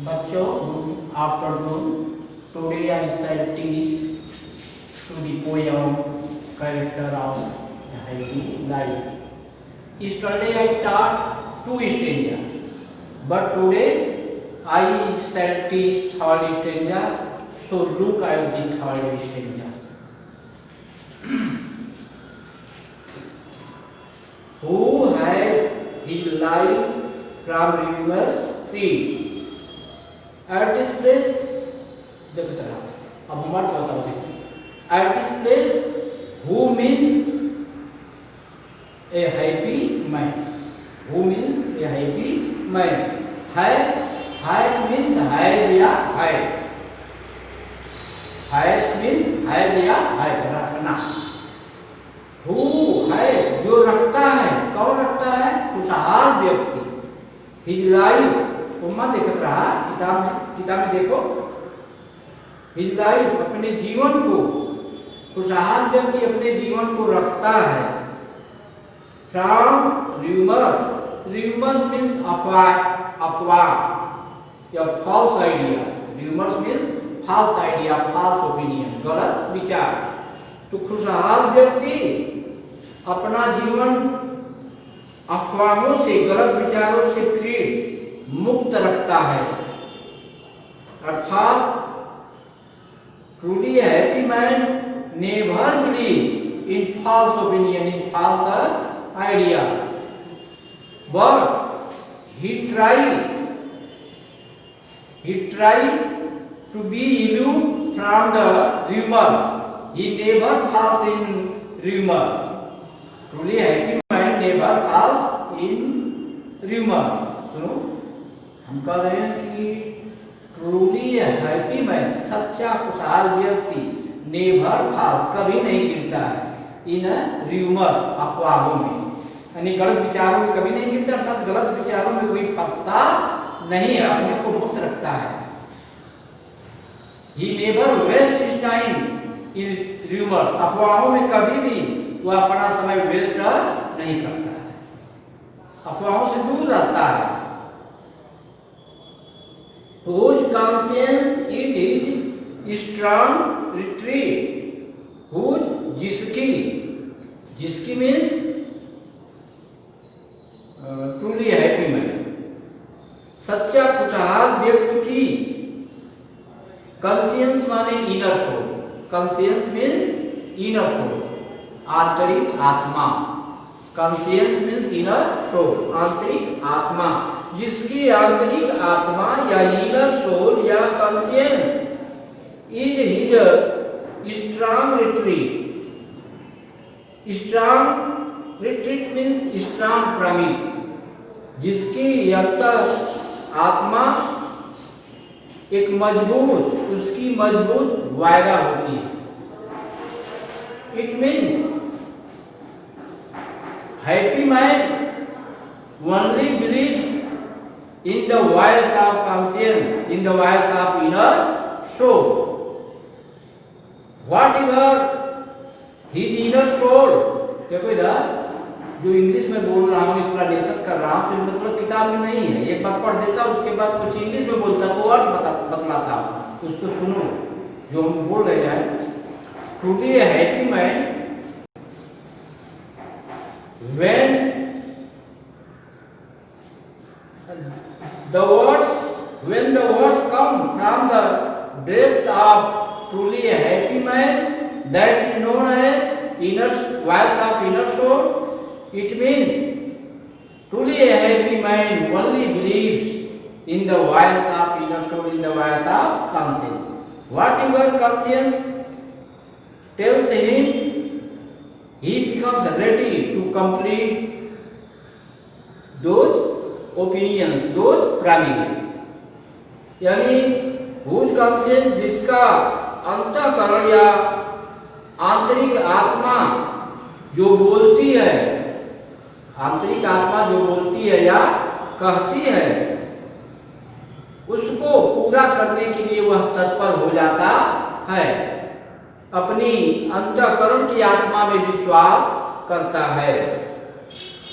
बच्चों, good afternoon. Today I shall teach to the poem character of happy life. Yesterday I taught two stanza, but today I shall teach third stanza. So look at the third stanza. Who had his life from rivers free? At this place, देखो तरह, अब हम अर्थ बताओ देखो. At this place, who means a happy man. Who means a happy man. Had means had या है. Had means had या है, रखना. Who है जो रखता है, कौन रखता है? खुशहाल व्यक्ति. His life, उम्मा देखत रहा किताब में देखो. His life, अपने जीवन को, खुशहाल व्यक्ति अपने जीवन को रखता है. From rumors means अफवाह या false idea. Rumors means false idea, false opinion, गलत विचार. तो खुशहाल व्यक्ति अपना जीवन अफवाहों से, गलत विचारों से फ्री, मुक्त रखता है. अर्थात truly a happy man never believes in false opinion, in false idea, but he try to be aloof from the rumors. He never falls in rumors. Truly a happy man never falls in rumors. सुनो, हम कह रहे हैं कि truly happy man, सच्चा खुशहाल व्यक्ति, never false, कभी नहीं गिरता है इन रूमर्स, अफवाहों में, यानी गलत विचारों में कभी नहीं गिरता. अर्थात गलत विचारों में कोई फंसता नहीं है, अपने को मुक्त रखता है. He never waste his time in rumours, अफवाहों में कभी भी वह अपना समय वेस्ट नहीं करता है, अफवाहों से दूर रहता है. Whose conscience is his strong retreat. Whose, जिसकी means truly happy man. सच्चा खुशहाल व्यक्ति की conscience माने inner soul. Conscience means inner soul, आंतरिक आत्मा. Conscience means inner soul, आंतरिक आत्मा. जिसकी आंतरिक आत्मा या इनर सोल या conscious is his strong retreat. Strong retreat means strong permit. जिसकी अंतर आत्मा एक मजबूत, उसकी मजबूत वायदा होती है. It means happy man only believe in the voice of conscience, in the voice of inner soul. Whatever his inner soul, देखो इधर जो इंग्लिश में बोल रहा हूँ, एक्सप्लेनेशन कर रहा हूँ, तो मतलब किताब में नहीं है. एक बार पढ़ देता, उसके बाद कुछ इंग्लिश में बोलता तो अर्थ बतलाता, उसको सुनो जो हम बोल रहे हैं. Truly a happy man when the words come from the depth of truly a happy man, that is known as inner voice of inner soul. It means truly a happy man only believes in the voice of inner soul, in the voice of conscience. Whatever conscience tells him, he becomes ready to complete those opinions, those promises. यानी whose conscience, जिसका अंतःकरण या आंतरिक आत्मा जो बोलती है, आंतरिक आत्मा जो बोलती है या कहती है, उसको पूरा करने के लिए वह तत्पर हो जाता है. अपनी अंतःकरण की आत्मा में विश्वास करता है.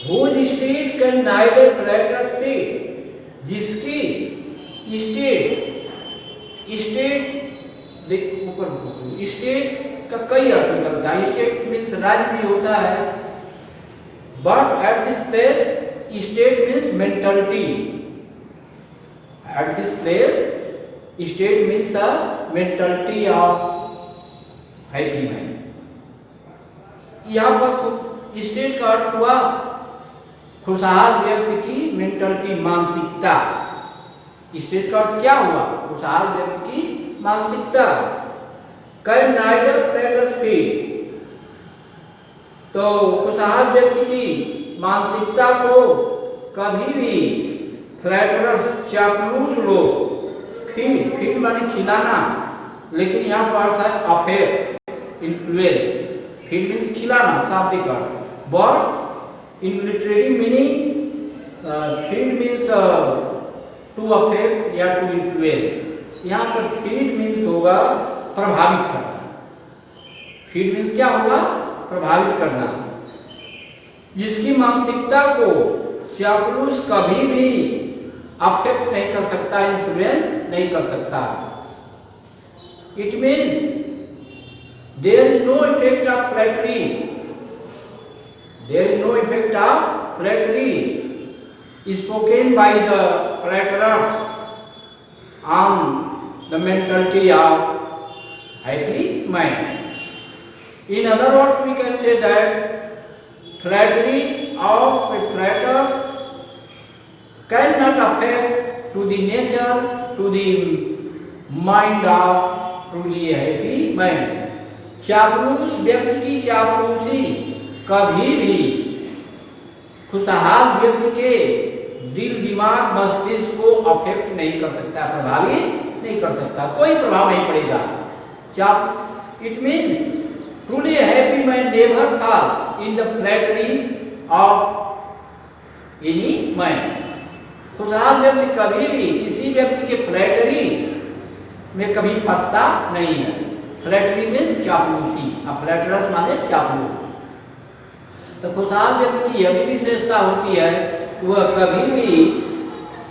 Whose street can neither flatter street, जिसकी स्टेट का कई अर्थ निकलता है। स्टेट मीन्स राज्य भी होता है, but at this place state means mentality. At this place state means a mentality of happy mind. यहाँ पर स्टेट का अर्थ हुआ खुशहाल व्यक्ति की मेंटलिटी, मानसिकता। स्टेट का अर्थ क्या हुआ? खुशहाल व्यक्ति की मानसिकता। कैन नाइदर फ्लैटर्स फील, तो खुशहाल व्यक्ति की मानसिकता को कभी भी फ्लैटरस, चापलूस लोग फील माने खिलाना, लेकिन यहाँ पर अर्थ है अफेयर, इन्फ्लुएंस। फील मीन्स खिलाना, शाब्दिक अर्थ। But in literary meaning feel means to affect या टू इन्फ्लुएंस। यहाँ पर फील मीन्स होगा प्रभावित करना। फील मीन्स क्या होगा? प्रभावित करना। जिसकी मानसिकता को चापलूस कभी भी अफेक्ट नहीं कर सकता, इन्फ्लुएंस नहीं कर सकता। It means there is no effect of flattery. There is no effect of flattery spoken by the flatterers on the mentality of happy mind. In other words, we can say that flattery of a flatterer cannot affect to the nature, to the mind of truly happy mind. चापलूस व्यक्ति की चापलूसी कभी भी खुशहाल व्यक्ति के दिल, दिमाग, मस्तिष्क को अफेक्ट नहीं कर सकता, प्रभावित नहीं कर सकता, कोई प्रभाव नहीं पड़ेगा। It means truly happy mind never fall in the flattery of any mind. खुशहाल व्यक्ति कभी भी किसी व्यक्ति के फ्लैटरी में कभी फंसता नहीं है। फ्लैटरी में चापलूसी, अब फ्लैटरस माने चापलूस। तो खुशहाल व्यक्ति की यह भी विशेषता होती है कि वह कभी भी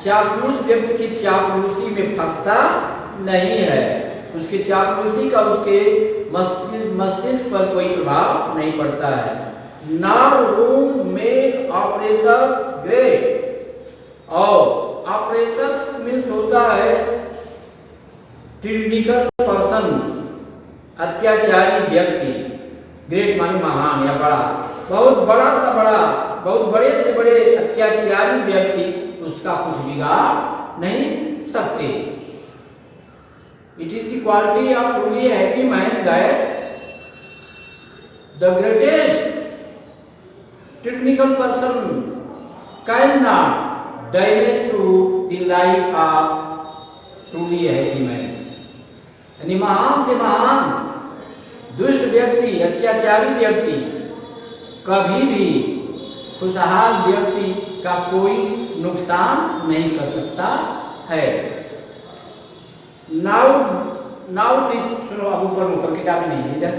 चापलूस व्यक्ति की चापलूसी में फंसता नहीं है। उसकी चापलूसी का उसके मस्तिष्क पर कोई प्रभाव नहीं पड़ता है। Now room make operations great, और ऑपरेशंस मीन्स होता है टिपिकल पर्सन, अत्याचारी व्यक्ति। ग्रेट माने महान या बड़ा, बहुत बड़ा सा बड़ा, बहुत बड़े से बड़े अत्याचारी व्यक्ति उसका कुछ बिगाड़ नहीं सकते। It is the quality of truly happy mind that the greatest technical person can not damage to the life of truly happy mind. यानी महान से महान दुष्ट व्यक्ति, अत्याचारी व्यक्ति कभी भी खुशहाल व्यक्ति का कोई नुकसान नहीं कर सकता है। नाउ सुनो, अब ऊपर ऊपर किताब नहीं है इधर।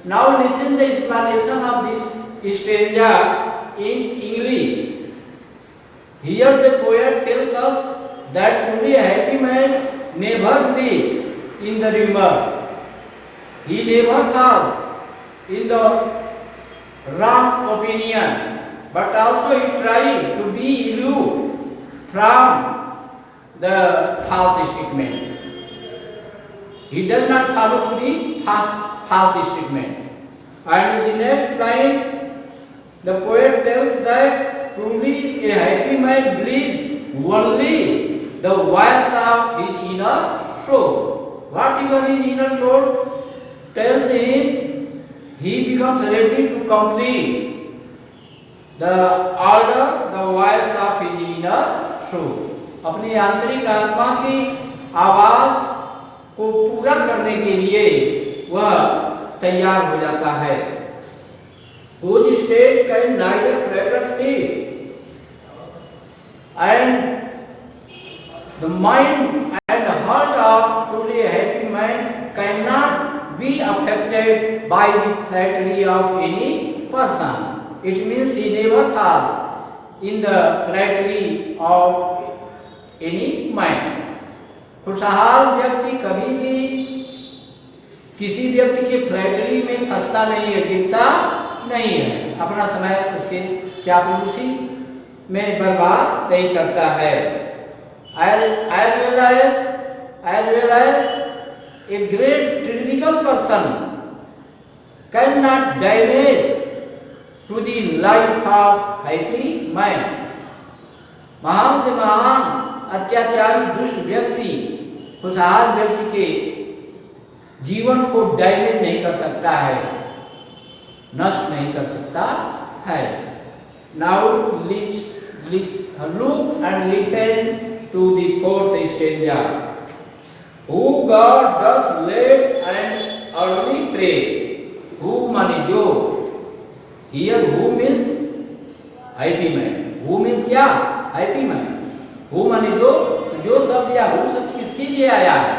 Now listen the explanation of this stanza in English. Here the poet tells us that truly happy man never believe in the reverse. He never falls in the wrong opinion, but also he tries to be aloof from the false statement. He does not follow to the false statement. And in the next line, the poet tells that truly a happy man believes only the voice of his inner soul. Whatever his inner soul tells him, he becomes ready to complete the order, the voice of his inner soul. अपनी आंतरिक आत्मा की आवाज को पूरा करने के लिए वह तैयार हो जाता है। Whose state can neither flatter speak, and the mind and heart of truly happy mind cannot be affected by the flattery of any person. It means he never falls in the flattery of any mind. खुशहाल व्यक्ति कभी भी किसी व्यक्ति के flattery में फंसता नहीं है, गिरता नहीं है, अपना समय उसके चापलूसी में बर्बाद नहीं करता है। as well as a great technical person cannot damage to the life of happy man। महान से महान अत्याचारी दुष्ट व्यक्ति खुशहाल व्यक्ति के जीवन को डैमेज नहीं कर सकता है, नष्ट नहीं कर सकता है। Now look and listen to the fourth stanza। Who God doth late and early pray। Who माने जो, here who means happy man। who means क्या? happy man। who माने जो शब्द या who शब्द किसके लिए आया है?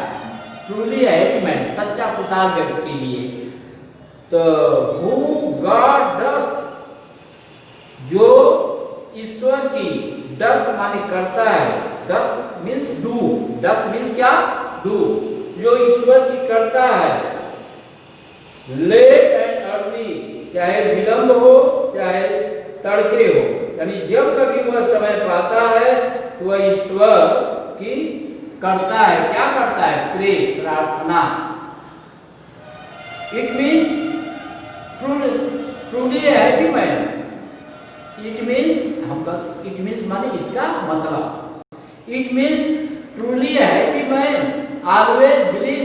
truly happy man, सच्चा खुशहाल व्यक्ति के लिए। तो who God doth, जो ईश्वर की, doth माने करता है, doth means do, doth means क्या? do, जो ईश्वर की करता है, late and early, चाहे विलंब हो चाहे तड़के हो, यानी जब कभी वह समय पाता है तो वह ईश्वर की करता है। क्या करता है? प्रे, प्रार्थना। It means truly happy man. It means माने इसका मतलब, it means truly happy man always believe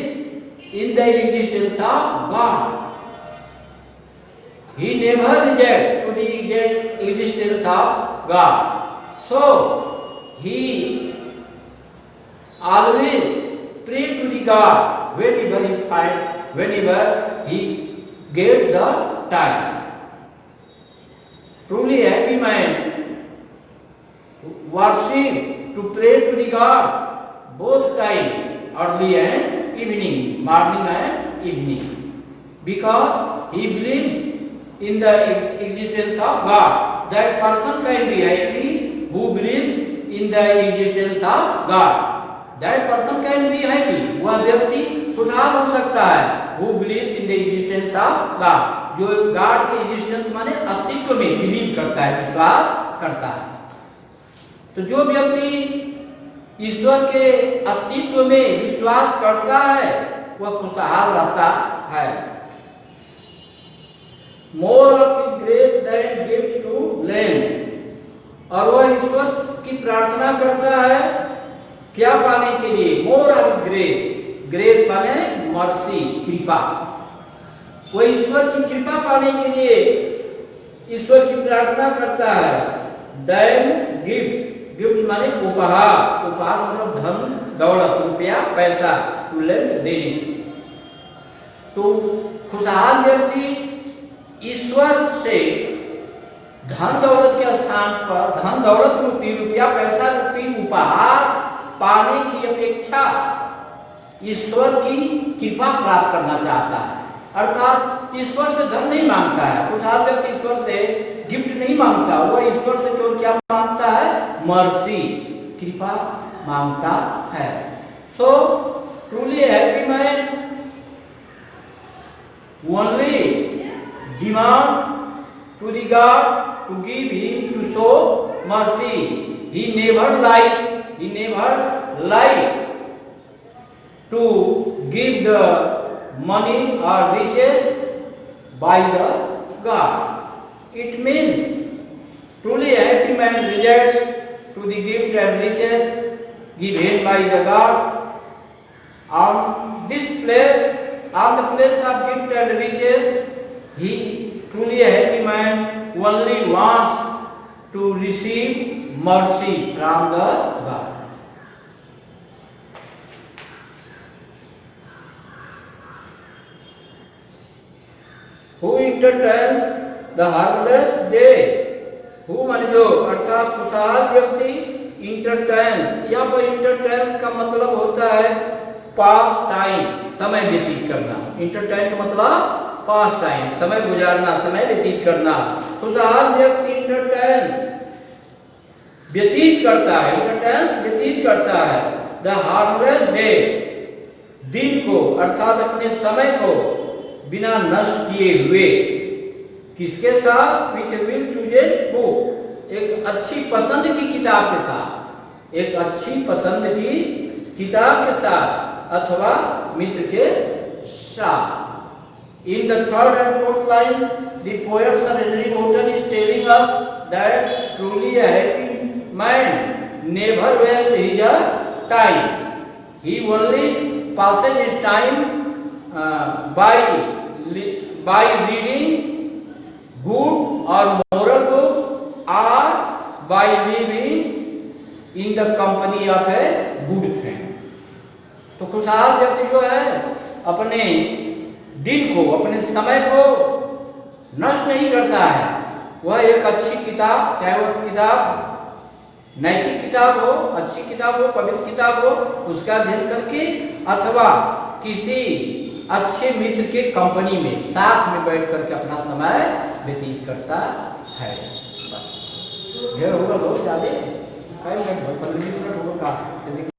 in the existence of God. He never rejects to the existence of God. So he always pray to the God whenever he gets the time। Truly happy man worship to pray to the God both time, early and evening, morning and evening, because he believes in the existence of God। That person can be happy who believes in the existence of God। That person can be happy, वह व्यक्ति खुशहाल हो सकता है, who believes in the existence of God, जो God के existence माने अस्तित्व में बिलीव करता है, विश्वास करता है। तो जो व्यक्ति ईश्वर के अस्तित्व में विश्वास करता है वह खुशहाल रहता है। More of His grace than gives to lend। और वह ईश्वर की प्रार्थना करता है क्या पाने के लिए? More of His grace। Grace माने मर्सी, कृपा। वह ईश्वर की कृपा पाने के लिए ईश्वर की प्रार्थना करता है। Than गिफ्ट माने उपहार, उपहार मतलब धन दौलत, रुपया पैसा, to lend देने। तो खुशहाल व्यक्ति ईश्वर से धन दौलत के स्थान पर धन दौलत रूपी, रुपया पैसा रूपी उपहार पाने की अपेक्षा ईश्वर की कृपा प्राप्त करना चाहता है। अर्थात ईश्वर से धन नहीं मांगता है, खुशहाल व्यक्ति ईश्वर से गिफ्ट नहीं मांगता, वह ईश्वर से केवल क्या मांगता है? मर्सी, कृपा मांगता है। So truly happy man only demand to the God to give him to show mercy। He never lied to give the money or riches by the God। It means truly happy man rejects to the gift and riches given by the God। On the place of gift and riches, he truly a happy man only wants to receive mercy from the God। Who entertains the harmless day। Who माने जो, अर्थात खुशहाल व्यक्ति entertain, यहाँ पर entertain का मतलब होता है पास टाइम, समय व्यतीत करना। entertain का मतलब पास टाइम, समय गुजारना, समय व्यतीत करना। खुशहाल व्यक्ति व्यतीत करता है, द हार्मलेस डे, दिन को अर्थात अपने समय को बिना नष्ट किए हुए, किसके साथ? विथ विल चूजेड बुक, एक अच्छी पसंद की किताब के साथ, एक अच्छी पसंद की किताब के साथ अथवा मित्र के साथ। In the third and fourth line, the poet Sir Henry Wotton is telling us that truly a happy man never wastes his time. He only passes his time by reading good or moral books or by living in the company of a good friend. तो खुशहाल व्यक्ति जो है अपने दिन को, अपने समय को नष्ट नहीं करता है। वह एक अच्छी किताब, चाहे वह किताब नैतिक किताब हो, अच्छी किताब हो, पवित्र किताब हो, उसका अध्ययन करके अथवा किसी अच्छे मित्र के कंपनी में साथ में बैठ करके अपना समय व्यतीत करता है। होगा लोग ज्यादा 15-20 मिनट होगा।